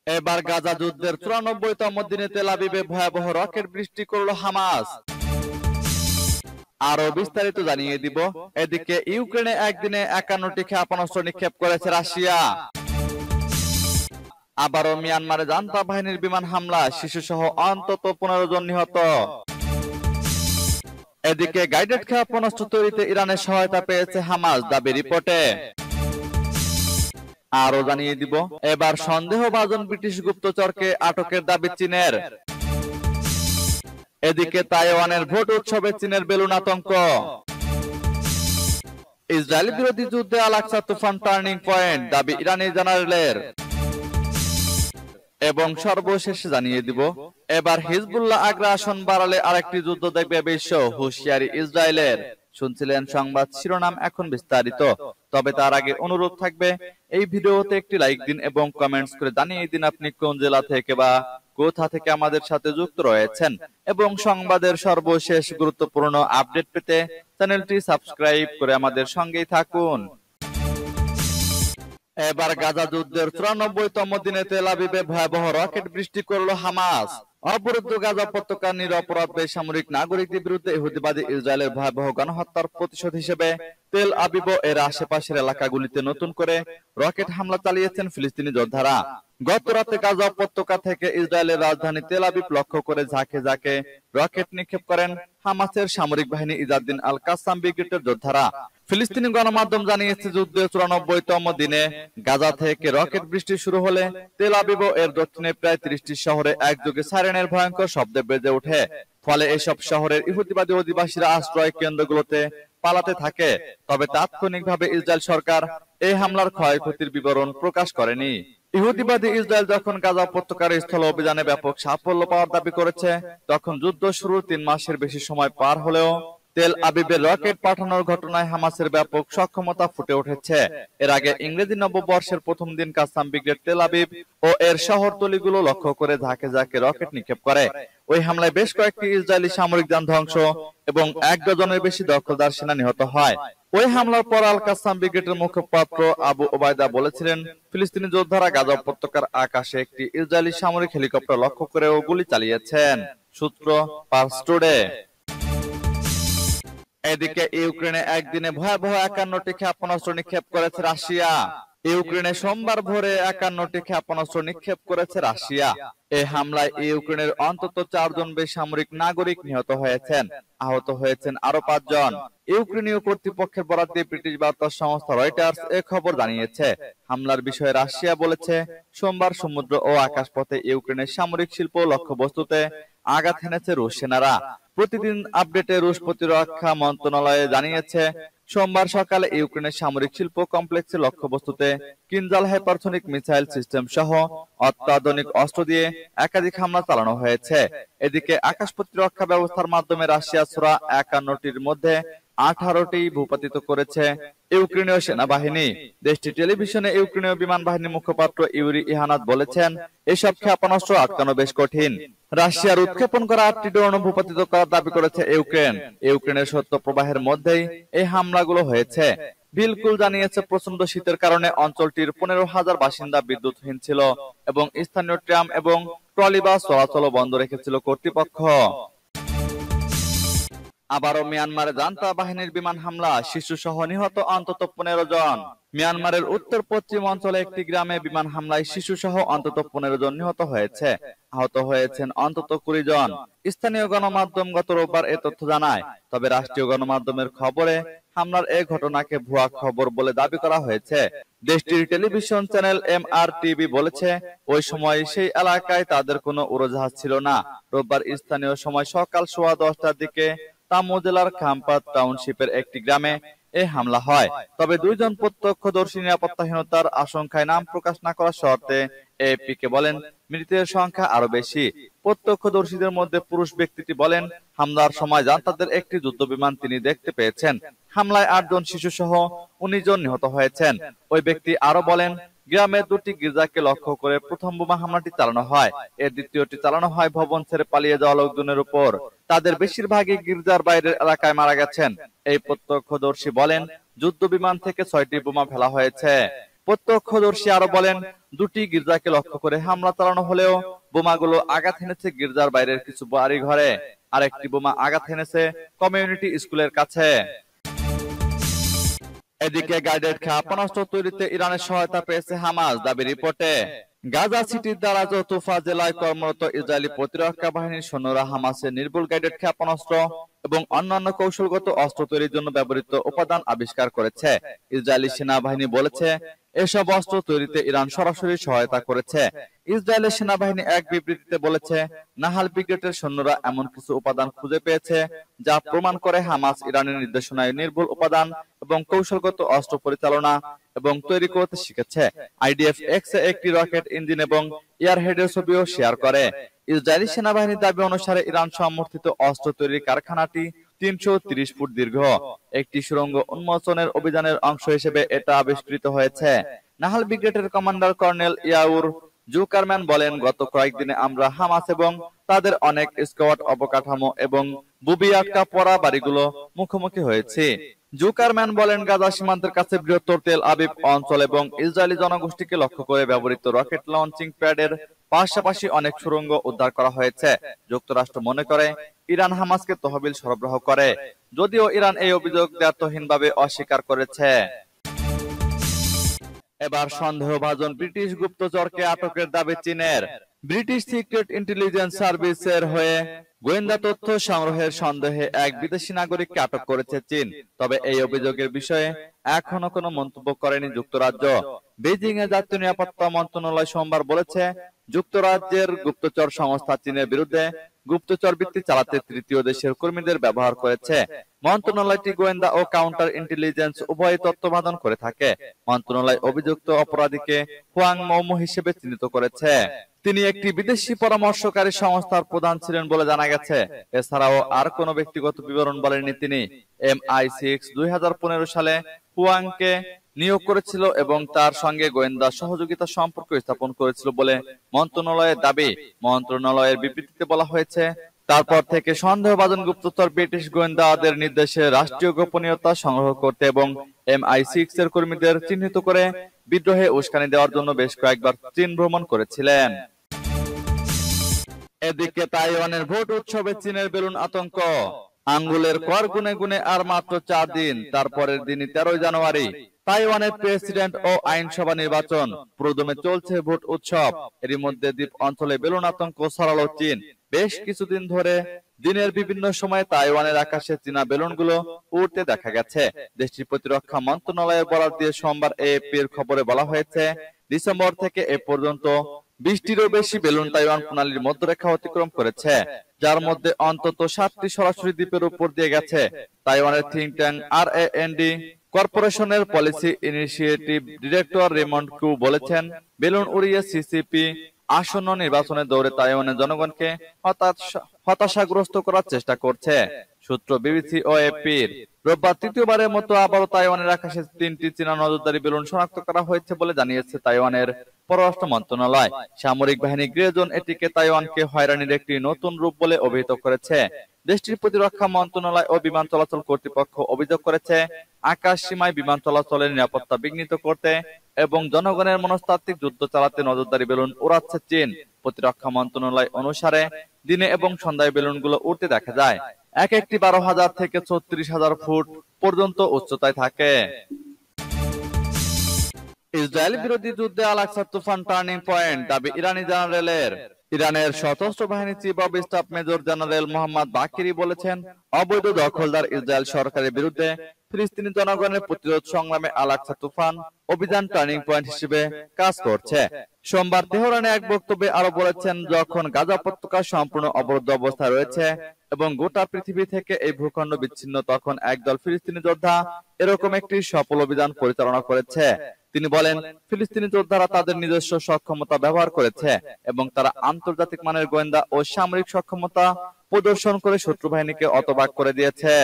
এবার গাজা যুদ্ধের 94তম দিনে তেল আবিবে ভয়াবহ রকেট বৃষ্টি করলো হামাস। আরো বিস্তারিত জানিয়ে দিব। এদিকে ইউক্রেনে একদিনে 51টি ক্ষেপণাস্ত্র নিক্ষেপ করেছে রাশিয়া। আবারও মিয়ানমারে জান্তা বাহিনীর বিমান হামলা, শিশুসহ অন্তত 15 জন নিহত। এদিকে গাইডেড ক্ষেপণাস্ত্র তৈরিতে ইরানের সহায়তা পেয়েছে হামাস, দাবি রিপোর্টে। আরো জানিয়ে দিব, এবার সন্দেহভাজন ব্রিটিশ গুপ্তচরকে আটকের দাবি চীনের। এদিকে তাইওয়ানের ভোট উৎসবে চীনের বেলুন আতঙ্ক। ইসরায়েল বিরোধী যুদ্ধে আল আকসা তুফান টার্নিং পয়েন্ট, দাবি ইরানি জেনারেলের। এবং সর্বশেষে জানিয়ে দিব, এবার হিজবুল্লাহ আগ্রাসন বাড়ালে আরেকটি যুদ্ধ দেখবে বিশ্ব, হুঁশিয়ারি ইসরায়েলের। শুনছিলেন সংবাদ শিরোনাম, এখন বিস্তারিত। তবে তার আগে অনুরোধ থাকবে, এই ভিডিওতে একটি লাইক দিন এবং কমেন্টস করে জানিয়ে দিন আপনি কোন জেলা থেকে বা কোথা থেকে আমাদের সাথে যুক্ত রয়েছেন। এবং সংবাদের সর্বশেষ গুরুত্বপূর্ণ আপডেট পেতে চ্যানেলটি সাবস্ক্রাইব করে আমাদের সঙ্গেই থাকুন। এবার গাজা যুদ্ধের 94তম দিনে তেল আবিবে ভয়াবহ রকেট বৃষ্টি করলো হামাস। অবরুদ্ধ গাজা উপত্যকার নিরপরাধ বেসামরিক নাগরিকদের বিরুদ্ধে ইহুদিবাদী ইসরায়েলের ভয়াবহ গণহত্যার প্রতিশোধ হিসেবে তেল আবিব ও এর আশেপাশের এলাকাগুলিতে নতুন করে রকেট হামলা চালিয়েছেন ফিলিস্তিনি যোদ্ধারা। গত রাতে গাজা উপত্যকা থেকে ইসরায়েলের রাজধানী তেল আবিব লক্ষ্য করে ঝাঁকে ঝাঁকে রকেট নিক্ষেপ করেন হামাসের সামরিক বাহিনী ইজাদ্দিন আল কাসাম ব্রিগেডের যোদ্ধারা। ফিলিস্তিনি গণমাধ্যম জানিয়েছে, যুদ্ধের 94তম দিনে গাজা থেকে রকেট বৃষ্টি শুরু হলে তেল আবিব এর দক্ষিণে প্রায় 30টি শহরে একযোগে সাইরেনের ভয়ঙ্কর শব্দে বেজে ওঠে। ফলে এসব শহরের ইহুদিবাদী অধিবাসীরা আশ্রয় কেন্দ্রগুলোতে পালাতে থাকে। তবে তাৎক্ষণিকভাবে ইসরায়েল সরকার এই হামলার ক্ষয়ক্ষতির বিবরণ প্রকাশ করেনি। ইহুদিবাদী ইসরায়েল যখন গাজা উপত্যকার স্থল অভিযানে ব্যাপক সাফল্য পাওয়ার দাবি করেছে, তখন যুদ্ধ শুরুর 3 মাসের বেশি সময় পার হলেও তেল আবিবে রকেট পাঠানোর ঘটনায় হামাসের ব্যাপক সক্ষমতা ফুটে উঠেছে। এর আগে ইংরেজি নববর্ষের প্রথম দিন কাসাম ব্রিগেড তেল আবিব ও এর শহরতলিগুলো লক্ষ্য করে ঝাঁকে ঝাঁকে রকেট নিক্ষেপ করে। ওই হামলায় বেশ কয়েকটি ইসরায়েলি সামরিক যান ধ্বংস এবং 1 ডজনের বেশি দখলদার সেনা নিহত হয়। ওই হামলার পর আল কাসাম ব্রিগেডের মুখপাত্র আবু ওবায়দা বলেছিলেন, ফিলিস্তিনি যোদ্ধারা গাজা উপত্যকার আকাশে একটি ইসরায়েলি সামরিক হেলিকপ্টার লক্ষ্য করেও গুলি চালিয়েছেন। সূত্র পার্স টুডে। এদিকে ইউক্রেনে একদিনে ভয়াবহ 51টি ক্ষেপণাস্ত্র নিক্ষেপ করেছে রাশিয়া। ইউক্রেনে সোমবার ভোরে 51টি ক্ষেপণাস্ত্র নিক্ষেপ করেছে রাশিয়া। এই হামলায় ইউক্রেনের অন্তত 4 জন বেসামরিক নাগরিক নিহত হয়েছেন। আহত হয়েছেন আরো 5 জন। ইউক্রেনীয় কর্তৃপক্ষের বরাত দিয়ে ব্রিটিশ বার্তা সংস্থা রয়টার্স এ খবর জানিয়েছে। হামলার বিষয়ে রাশিয়া বলেছে, সোমবার সমুদ্র ও আকাশপথে ইউক্রেনের সামরিক শিল্প লক্ষ্যবস্তুতে আঘাত হেনেছে রুশ সেনারা। প্রতিদিন আপডেটে রুশ প্রতিরক্ষা মন্ত্রণালয় জানিয়েছে, সোমবার সকালে ইউক্রেনের সামরিক শিল্প কমপ্লেক্সের লক্ষ্যবস্তুতে কিনজাল হাইপারসনিক মিসাইল সিস্টেম সহ অত্যাধুনিক অস্ত্র দিয়ে একাধিক হামলা চালানো হয়েছে। এদিকে আকাশ প্রতিরক্ষা ব্যবস্থার মাধ্যমে রাশিয়া ছোড়া 51টির মধ্যে 18টি ভূপাতিত করেছে ইউক্রেনীয় সেনাবাহিনী। দেশটির টেলিভিশনে ইউক্রেনীয় বিমান বাহিনীর মুখপাত্র ইউরি ইহানাত বলেছেন, এসব ক্ষেপণাস্ত্র আটকানো বেশ কঠিন। রাশিয়ার উৎক্ষেপণ করা 8টি ড্রোন ভূপাতিত করার দাবি করেছে ইউক্রেন। ইউক্রেনের সত্য প্রবাহের মধ্যেই এই হামলাগুলো হয়েছে। বিলকুল জানিয়েছে, প্রচন্ড শীতের কারণে অঞ্চলটির 15,000 বাসিন্দা বিদ্যুৎহীন ছিল এবং স্থানীয় ট্রাম এবং ট্রলি বাস চলাচল বন্ধ রেখেছিল কর্তৃপক্ষ। আবারও মিয়ানমারে জান্তা বাহিনীর বিমান হামলা, শিশু সহ নিহত অন্তত 15 জন। মিয়ানমারের উত্তর পশ্চিম অঞ্চলে একটি গ্রামে বিমান হামলায় শিশু সহ অন্তত 15 জন নিহত হয়েছে। আহত হয়েছেন অন্তত 20 জন। স্থানীয় গণমাধ্যম গত রোববার এ তথ্য জানায়। তবে রাষ্ট্রীয় গণমাধ্যমের খবরে হামলার এ ঘটনাকে ভুয়া খবর বলে দাবি করা হয়েছে। দেশটির টেলিভিশন চ্যানেল MRTV বলেছে, ওই সময় সেই এলাকায় তাদের কোনো উড়োজাহাজ ছিল না। রোববার স্থানীয় সময় সকাল 10:15টার দিকে তামু জেলার খাম্পাত টাউনশিপের একটি গ্রামে এই হামলা হয়। তবে 2 জন প্রত্যক্ষদর্শী নিরাপত্তাহীনতার আশঙ্কায় নাম প্রকাশ না করার শর্তে AFP কে বলেন, মৃতের সংখ্যা আরো বেশি। প্রত্যক্ষদর্শীদের মধ্যে পুরুষ ব্যক্তিটি বলেন, হামলার সময় জান্তাদের একটি যুদ্ধবিমান তিনি দেখতে পেয়েছেন। হামলায় 8 জন শিশু সহ 19 জন নিহত হয়েছেন। ওই ব্যক্তি আরো বলেন, গ্রামের 2টি গির্জাকে লক্ষ্য করে প্রথম বোমা হামলাটি চালানো হয়। এর দ্বিতীয়টি চালানো হয় ভবন ছেড়ে পালিয়ে যাওয়া লোকজনের উপর। তাদের বেশিরভাগই গির্জার বাইরের এলাকায় মারা গেছেন। এই প্রত্যক্ষদর্শী বলেন, যুদ্ধ বিমান থেকে 6টি বোমা ফেলা হয়েছে। প্রত্যক্ষদর্শী আরো বলেন, দুটি গির্জাকে লক্ষ্য করে হামলা চালানো হলেও বোমাগুলো আঘাত হেনেছে গির্জার বাইরের কিছু বাড়ি ঘরে। আরেকটি বোমা আঘাত হেনেছে কমিউনিটি স্কুলের কাছে। এদিকে গাইডেড ক্ষেপণাস্ত্র তৈরিতে ইরানের সহায়তা পেয়েছে হামাস, দাবি রিপোর্টে। গাজা সিটির দ্বারা তুফা জেলায় কর্মরত ইসরায়েলি প্রতিরক্ষা বাহিনীর সৈন্যরা হামাসের নির্ভুল গাইডেড ক্ষেপণাস্ত্র এবং অন্যান্য কৌশলগত অস্ত্র তৈরির জন্য ব্যবহৃত উপাদান আবিষ্কার করেছে। ইসরায়েলি সেনাবাহিনী বলেছে, এসব অস্ত্র তৈরিতে ইরান সরাসরি সহায়তা করেছে। ইসরায়েলের সেনাবাহিনী এক বিবৃতিতে বলেছে, নাহাল ব্রিগেডের সৈন্যরা এমন কিছু উপাদান খুঁজে পেয়েছে যা প্রমাণ করে হামাস ইরানের নির্দেশনায় নির্ভুল উপাদান এবং কৌশলগত অস্ত্র পরিচালনা এবং তৈরি করতে শিখেছে। আইডিএফ এক্স একটি রকেট ইঞ্জিন এবং এয়ারহেডের ছবিও শেয়ার করে। ইসরায়েলি সেনাবাহিনীর দাবি অনুসারে ইরান সমর্থিত অস্ত্র তৈরির কারখানাটি 330 ফুট দীর্ঘ। একটি সুড়ঙ্গ উন্মোচনের অভিযানের অংশ হিসেবে এটা আবিষ্কৃত হয়েছে। নাহাল ব্রিগেডের কমান্ডার কর্নেল ইয়াউর জুকারম্যান বলেন, গত কয়েকদিনে আমরা হামাস এবং তাদের অনেক স্কোয়াড অবকাঠামো এবং বুবি আটকা পড়া বাড়িগুলো মুখোমুখি হয়েছে। জুকারম্যান বলেন, গাজা সীমান্তের কাছে বৃহত্তর তেল আবিব অঞ্চল এবং ইসরায়েলি জনগোষ্ঠীকে লক্ষ্য করে ব্যবহৃত রকেট লঞ্চিং প্যাডের পাশাপাশি অনেক সুড়ঙ্গ উদ্ধার করা হয়েছে। যুক্তরাষ্ট্র মনে করে ইরান হামাসকে তহবিল সরবরাহ করে, যদিও ইরান এই অভিযোগ দ্ব্যর্থহীনভাবে অস্বীকার করেছে। এবার সন্দেহভাজন ব্রিটিশ গুপ্তচরকে আটকের দাবি চীনের। ব্রিটিশ সিক্রেট ইন্টেলিজেন্স সার্ভিসের হয়ে গোয়েন্দা তথ্য সংগ্রহের সন্দেহে এক বিদেশি নাগরিককে আটক করেছে চীন। তবে এই অভিযোগের বিষয়ে এখনো কোনো মন্তব্য করেনি যুক্তরাজ্য। বেজিং এর জাতীয় নিরাপত্তা মন্ত্রণালয় সোমবার বলেছে, যুক্তরাজ্যের গুপ্তচর সংস্থা চীনের বিরুদ্ধে গুপ্তচর বৃত্তি চালাতে তৃতীয় দেশের কর্মীদের ব্যবহার করেছে। মন্ত্রণালয়টি গোয়েন্দা ও কাউন্টার ইন্টেলিজেন্স উভয় তত্ত্বাবধান করে থাকে। মন্ত্রণালয় অভিযুক্ত অপরাধীকে হুয়াং মৌমো হিসেবে চিহ্নিত করেছে। তিনি একটি বিদেশি পরামর্শকারী সংস্থার প্রধান ছিলেন বলে জানা গেছে। এছাড়াও আর কোনো ব্যক্তিগত বিবরণ বলেননি তিনি। MI6 2015 সালে হুয়াংকে নিয়োগ করেছিল এবং তার সঙ্গে গোয়েন্দা সহযোগিতা সম্পর্ক স্থাপন করেছিল বলে মন্ত্রণালয়ের দাবি। মন্ত্রণালয়ের বিবৃতিতে বলা হয়েছে, তারপর থেকে সন্দেহভাজন গুপ্তচর ব্রিটিশ গোয়েন্দাদের নির্দেশে রাষ্ট্রীয় গোপনীয়তা সংগ্রহ করতে এবং MI6 এর কর্মীদের চিহ্নিত করে বিদ্রোহে উস্কানি দেওয়ার জন্য বেশ কয়েকবার চীন ভ্রমণ করেছিলেন। এদিকে তাইওয়ানের ভোট উৎসবে চীনের বেলুন আতঙ্ক। আঙ্গুলের কর গুনে গুনে আর মাত্র 4 দিন, তারপরের দিনই 13 জানুয়ারি তাইওয়ানের প্রেসিডেন্ট ও আইনসভা নির্বাচন। প্রদমে চলছে ভোট উৎসব। এরই মধ্যে দ্বীপ অঞ্চলে বেলুন আতঙ্ক ছড়ালো চীন। বেশ কিছুদিন ধরে দিনের বিভিন্ন সময়ে তাইওয়ানের আকাশে চীনা বেলুনগুলো উড়তে দেখা গেছে। দেশটির প্রতিরক্ষা মন্ত্রণালয়ের বরাত দিয়ে সোমবার AFP এর খবরে বলা হয়েছে, ডিসেম্বর থেকে এ পর্যন্ত 20টিরও বেশি বেলুন তাইওয়ান প্রণালীর মধ্যরেখা অতিক্রম করেছে, যার মধ্যে অন্তত 7টি সরাসরি দ্বীপের উপর দিয়ে গেছে। তাইওয়ানের থিঙ্ক ট্যাঙ্ক RAND কর্পোরেশনের policy initiative director Raymond Kuo বলেছেন, বেলুন উড়িয়ে CCP আসন্ন নির্বাচনের দৌড়ে তাইওয়ানের জনগণকে হতাশাগ্রস্ত করার চেষ্টা করছে। সূত্র BBC ও AFP-র। রোববার তৃতীয়বারের মতো আবারও তাইওয়ানের আকাশে 3টি চীনা নজরদারি বেলুন শনাক্ত করা হয়েছে বলে জানিয়েছে তাইওয়ানের পররাষ্ট্র মন্ত্রণালয়। সামরিক বাহিনী গ্রে জোন এটিকে তাইওয়ানকে হয়রানির একটি নতুন রূপ বলে অভিহিত করেছে। দেশটির প্রতিরক্ষা মন্ত্রণালয় ও বিমান চলাচল কর্তৃপক্ষ অভিযোগ করেছে, আকাশ সীমায় বিমান চলাচলের নিরাপত্তা বিঘ্নিত করতে এবং জনগণের মনস্তাত্ত্বিক যুদ্ধ চালাতে নজরদারি বেলুন উড়াচ্ছে চীন। প্রতিরক্ষা মন্ত্রণালয় অনুসারে দিনে এবং সন্ধ্যায় বেলুনগুলো উড়তে দেখা যায়। এক একটি 12,000 থেকে 36,000 ফুট পর্যন্ত উচ্চতায় থাকে। ইসরায়েল বিরোধী যুদ্ধে আল-আকসা তুফান টার্নিং পয়েন্ট, দাবি ইরানি জেনারেলের। ইরানের সশস্ত্র বাহিনী chief of staff major general Mohammad বাকিরি বলেছেন, অবৈধ দখলদার ইসরায়েল সরকারের বিরুদ্ধে ফিলিস্তিনি জনগণের প্রতিরোধ সংগ্রামে আল-আকসা তুফান অভিযান টার্নিং পয়েন্ট হিসেবে কাজ করছে। সোমবার তেহরানে এক বক্তব্যে আরো বলেছেন, যখন গাজা উপত্যকা সম্পূর্ণ অবরুদ্ধ অবস্থায় রয়েছে এবং গোটা পৃথিবী থেকে এই ভূখণ্ড বিচ্ছিন্ন, তখন একদল ফিলিস্তিনি যোদ্ধা এরকম একটি সফল অভিযান পরিচালনা করেছে। তিনি বলেন, ফিলিস্তিনি যোদ্ধারা তাদের নিজস্ব সক্ষমতা ব্যবহার করেছে এবং তারা আন্তর্জাতিক মানের গোয়েন্দা ও সামরিক সক্ষমতা প্রদর্শন করে শত্রু বাহিনীকে হতবাক করে দিয়েছে।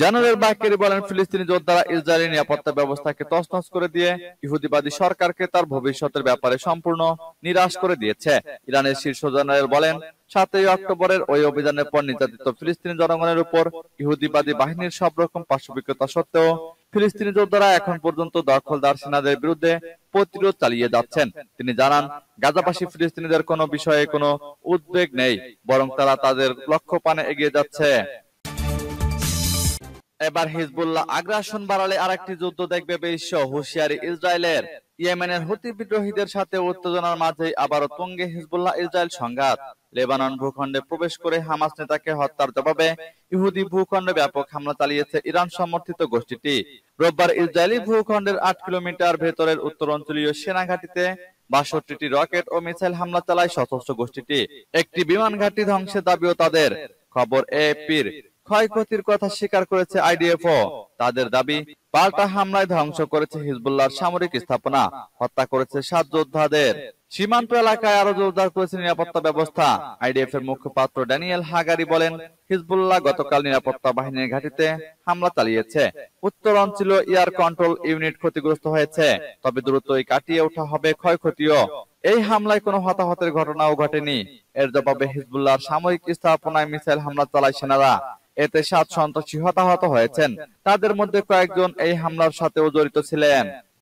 জেনারেল বাকেরি বলেন, ফিলিস্তিনি যোদ্ধারা ইসরায়েলি নিরাপত্তা ব্যবস্থাকে তছনছ করে দিয়ে ইহুদিবাদী সরকারকে তার ভবিষ্যতের ব্যাপারে সম্পূর্ণ নিরাশ করে দিয়েছে। ইরানের শীর্ষ জেনারেল বলেন, 7ই অক্টোবরের ওই অভিযানের পর নির্যাতিত ফিলিস্তিনি জনগণের উপর ইহুদিবাদী বাহিনীর সব রকম পার্শ্ববিকতা সত্ত্বেও ফিলিস্তিনি যোদ্ধারা এখন পর্যন্ত দখলদার সেনাদের বিরুদ্ধে প্রতিরোধ চালিয়ে যাচ্ছেন। তিনি জানান, গাজাবাসী ফিলিস্তিনিদের কোনো বিষয়ে কোনো উদ্বেগ নেই, বরং তারা তাদের লক্ষ্য পানে এগিয়ে যাচ্ছে। এবার হিজবুল্লাহ আগ্রাসন বাড়ালে আরেকটি যুদ্ধ দেখবে বিশ্ব, হুঁশিয়ারি ইসরায়েলের। ইয়েমেনের হুতি বিদ্রোহীদের সাথে উত্তেজনার মাঝেই আবারও তুঙ্গে হিজবুল্লাহ ইসরায়েল সংঘাত। লেবানন ভূখণ্ডে প্রবেশ করে হামাস নেতাকে হত্যার জবাবে ইহুদি ভূখণ্ডে ব্যাপক হামলা চালিয়েছে ইরান সমর্থিত গোষ্ঠীটি। রোববার ইসরায়েলি ভূখণ্ডের 8 কিলোমিটার ভেতরের উত্তরাঞ্চলীয় সেনাঘাঁটিতে 62টি রকেট ও মিসাইল হামলা চালায় সশস্ত্র গোষ্ঠীটি। একটি বিমান ঘাঁটি ধ্বংসের দাবিও তাদের। খবর এএপির। ক্ষয়ক্ষতির কথা স্বীকার করেছে আইডিএফও। তাদের দাবি, পাল্টা হামলায় ধ্বংস করেছে হিজবুল্লাহর সামরিক স্থাপনা, হত্যা করেছে 7 যোদ্ধাদের। সীমান্ত এলাকায় আরো জোরদার করেছে নিরাপত্তা ব্যবস্থা। আইডিএফ এর মুখপাত্র ড্যানিয়েল হাগারি বলেন, হিজবুল্লাহ গতকাল নিরাপত্তা বাহিনীর ঘাঁটিতে হামলা চালিয়েছে। উত্তরাঞ্চল এয়ার কন্ট্রোল ইউনিট ক্ষতিগ্রস্ত হয়েছে, তবে দ্রুতই কাটিয়ে ওঠা হবে ক্ষয়ক্ষতিও। এই হামলায় কোনো হতাহতের ঘটনাও ঘটেনি। এর জবাবে হিজবুল্লাহর সামরিক স্থাপনায় মিসাইল হামলা চালায় সেনারা। এতে 7 সন্ত্রাসী হতাহত হয়েছেন, তাদের মধ্যে কয়েকজন এই হামলার সাথেও জড়িত ছিলেন।